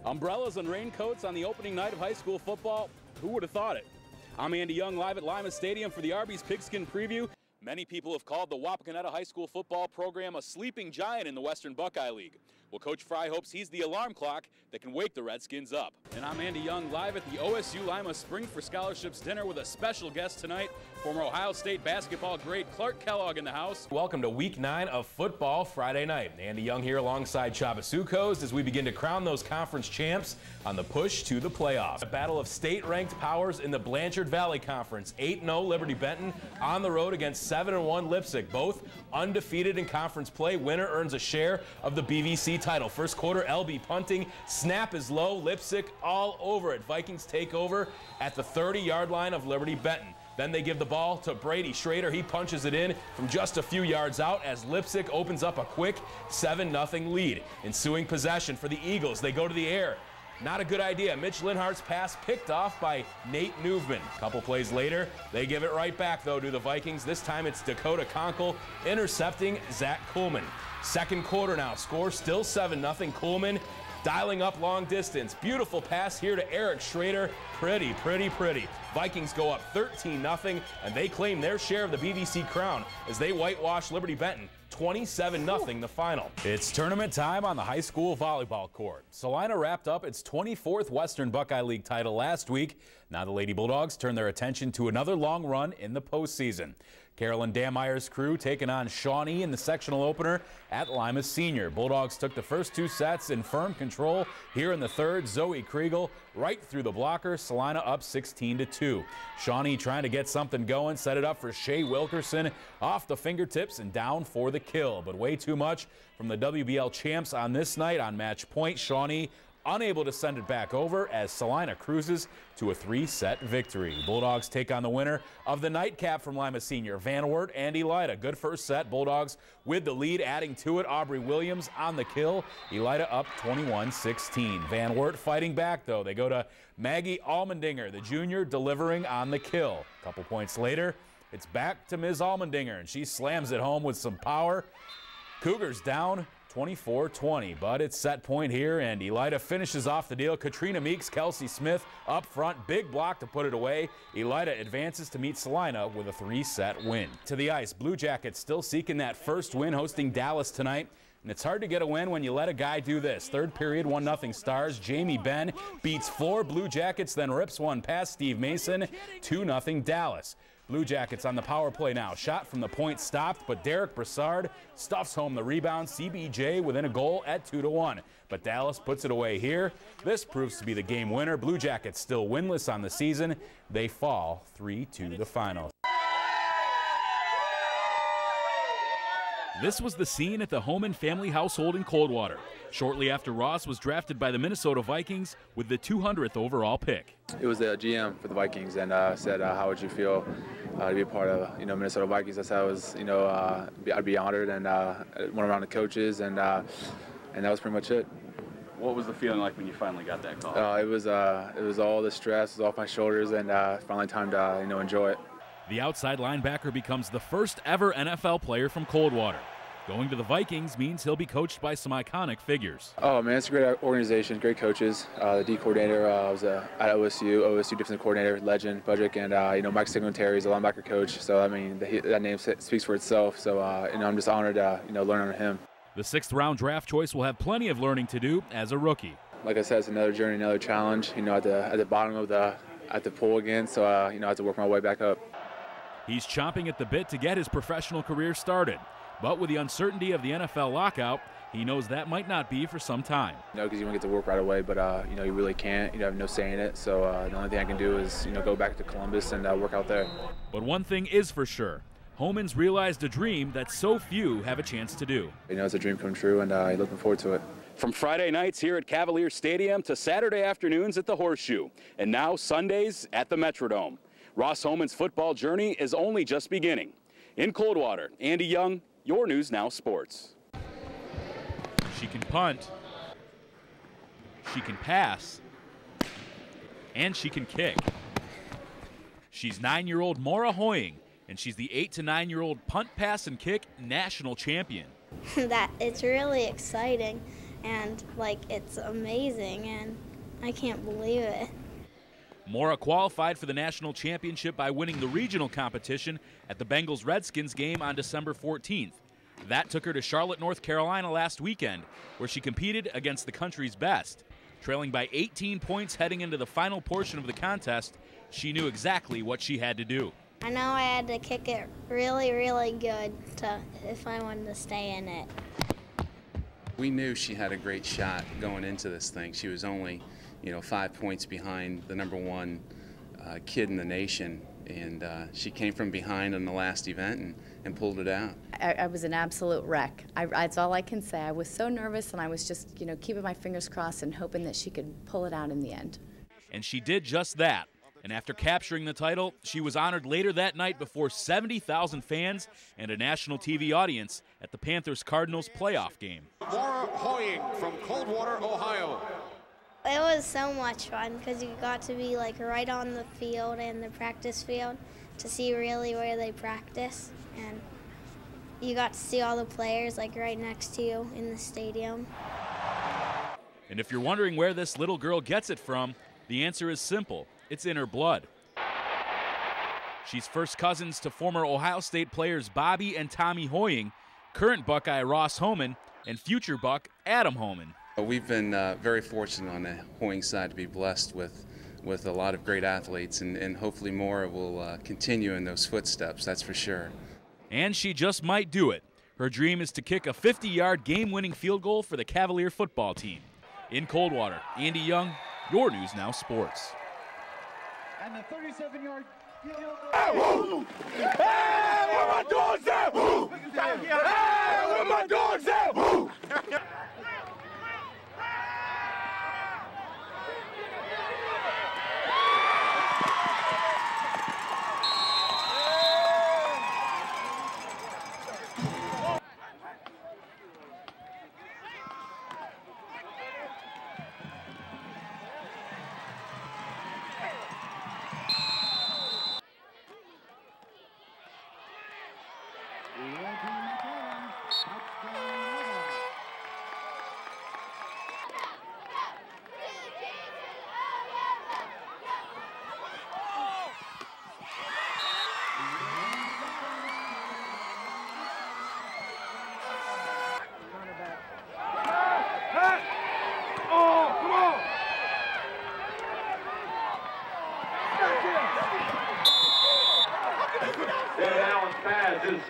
Umbrellas and raincoats on the opening night of high school football. Who would have thought it? I'm Andy Young, live at Lima Stadium for the Arby's Pigskin Preview. Many people have called the Wapakoneta High School football program a sleeping giant in the Western Buckeye League. Well, Coach Fry hopes he's the alarm clock that can wake the Redskins up. And I'm Andy Young, live at the OSU Lima Spring for Scholarships dinner with a special guest tonight, former Ohio State basketball great Clark Kellogg in the house. Welcome to Week 9 of football Friday night. Andy Young here alongside Chaba Sukos as we begin to crown those conference champs on the push to the playoffs. A battle of state-ranked powers in the Blanchard Valley Conference. 8-0 Liberty Benton on the road against 7-1 Leipzig, both undefeated in conference play. Winner earns a share of the BVC title. First quarter, LB punting. Snap is low. Leipzig all over it. Vikings take over at the 30-yard line of Liberty Benton. Then they give the ball to Brady Schrader. He punches it in from just a few yards out as Leipzig opens up a quick 7-0 lead. Ensuing possession for the Eagles. They go to the air. Not a good idea. Mitch Linhart's pass picked off by Nate Newman. A couple plays later, they give it right back, though, to the Vikings. This time it's Dakota Conkle intercepting Zach Kuhlman. Second quarter now. Score still 7-0. Kuhlman dialing up long distance. Beautiful pass here to Eric Schrader. Pretty. Vikings go up 13-0, and they claim their share of the BVC crown as they whitewash Liberty Benton. 27-0 the final. It's tournament time on the high school volleyball court. Salina wrapped up its 24th Western Buckeye League title last week. Now the Lady Bulldogs turn their attention to another long run in the postseason. Carolyn Dammeyer's crew taking on Shawnee in the sectional opener at Lima Senior. Bulldogs took the first two sets in firm control. Here in the third, Zoe Kriegel right through the blocker. Salina up 16-2. Shawnee trying to get something going, set it up for Shea Wilkerson off the fingertips and down for the kill. But way too much from the WBL champs on this night on match point. Shawnee unable to send it back over as Salina cruises to a 3-set victory. Bulldogs take on the winner of the nightcap from Lima Senior, Van Wert and Elida. Good first set. Bulldogs with the lead, adding to it. Aubrey Williams on the kill. Elida up 21-16. Van Wert fighting back, though. They go to Maggie Almendinger, the junior, delivering on the kill. A couple points later, it's back to Ms. Almendinger, and she slams it home with some power. Cougars down 24-20, but it's set point here, and Elida finishes off the deal. Katrina Meeks, Kelsey Smith up front, big block to put it away. Elida advances to meet Salina with a 3-set win. To the ice, Blue Jackets still seeking that first win, hosting Dallas tonight. And it's hard to get a win when you let a guy do this. Third period, 1-0 Stars. Jamie Benn beats 4 Blue Jackets, then rips one past Steve Mason. 2-0 Dallas. Blue Jackets on the power play now. Shot from the point stopped, but Derek Brassard stuffs home the rebound. CBJ within a goal at 2-1. But Dallas puts it away here. This proves to be the game winner. Blue Jackets still winless on the season. They fall 3-2 the final. This was the scene at the Homan family household in Coldwater, shortly after Ross was drafted by the Minnesota Vikings with the 200th overall pick. It was the GM for the Vikings, and said, "How would you feel to be a part of Minnesota Vikings?" I said, "I was, I'd be honored," and went around the coaches, and that was pretty much it. What was the feeling like when you finally got that call? It was all the stress was off my shoulders, and finally time to enjoy it. The outside linebacker becomes the first ever NFL player from Coldwater. Going to the Vikings means he'll be coached by some iconic figures. Oh man, it's a great organization, great coaches. The D coordinator was at OSU defensive coordinator, legend, Budrick, and Mike Singletary is a linebacker coach. So I mean, that name speaks for itself. So I'm just honored to learn under him. The 6th round draft choice will have plenty of learning to do as a rookie. Like I said, it's another journey, another challenge. At the bottom of the pool again. So I have to work my way back up. He's chomping at the bit to get his professional career started. But with the uncertainty of the NFL lockout, he knows that might not be for some time. Because you want to get to work right away, but you really can't. You have no say in it. So the only thing I can do is go back to Columbus and work out there. But one thing is for sure. Homans realized a dream that so few have a chance to do. It's a dream come true, and looking forward to it. From Friday nights here at Cavalier Stadium to Saturday afternoons at the Horseshoe, and now Sundays at the Metrodome. Ross Homan's football journey is only just beginning. In Coldwater, Andy Young, your News Now Sports. She can punt, she can pass, and she can kick. She's 9-year-old Maura Hoying, and she's the 8 to 9-year-old punt, pass, and kick national champion. It's really exciting. and like it's amazing, and I can't believe it. Mora qualified for the national championship by winning the regional competition at the Bengals-Redskins game on December 14th. That took her to Charlotte, North Carolina last weekend, where she competed against the country's best. Trailing by 18 points heading into the final portion of the contest, she knew exactly what she had to do. I know I had to kick it really, really good if I wanted to stay in it. We knew she had a great shot going into this thing. She was only, 5 points behind the #1 kid in the nation, and she came from behind on the last event and pulled it out. I was an absolute wreck. That's all I can say. I was so nervous, and I was just, keeping my fingers crossed and hoping that she could pull it out in the end. And she did just that. And after capturing the title, she was honored later that night before 70,000 fans and a national TV audience at the Panthers-Cardinals playoff game. Mora Hoying from Coldwater, Ohio. It was so much fun because you got to be like right on the field and the practice field to see really where they practice, and you got to see all the players like right next to you in the stadium. And if you're wondering where this little girl gets it from, the answer is simple. It's in her blood. She's first cousins to former Ohio State players Bobby and Tommy Hoying, current Buckeye Ross Homan, and future Buck Adam Homan. We've been very fortunate on the Hoying side to be blessed with a lot of great athletes, and hopefully Mora will continue in those footsteps, that's for sure. And she just might do it. Her dream is to kick a 50-yard game-winning field goal for the Cavalier football team. In Coldwater, Andy Young, your News Now Sports. And the 37-yard field goal. Hey, where my dogs at? Hey, where my dogs at? Allen's pass is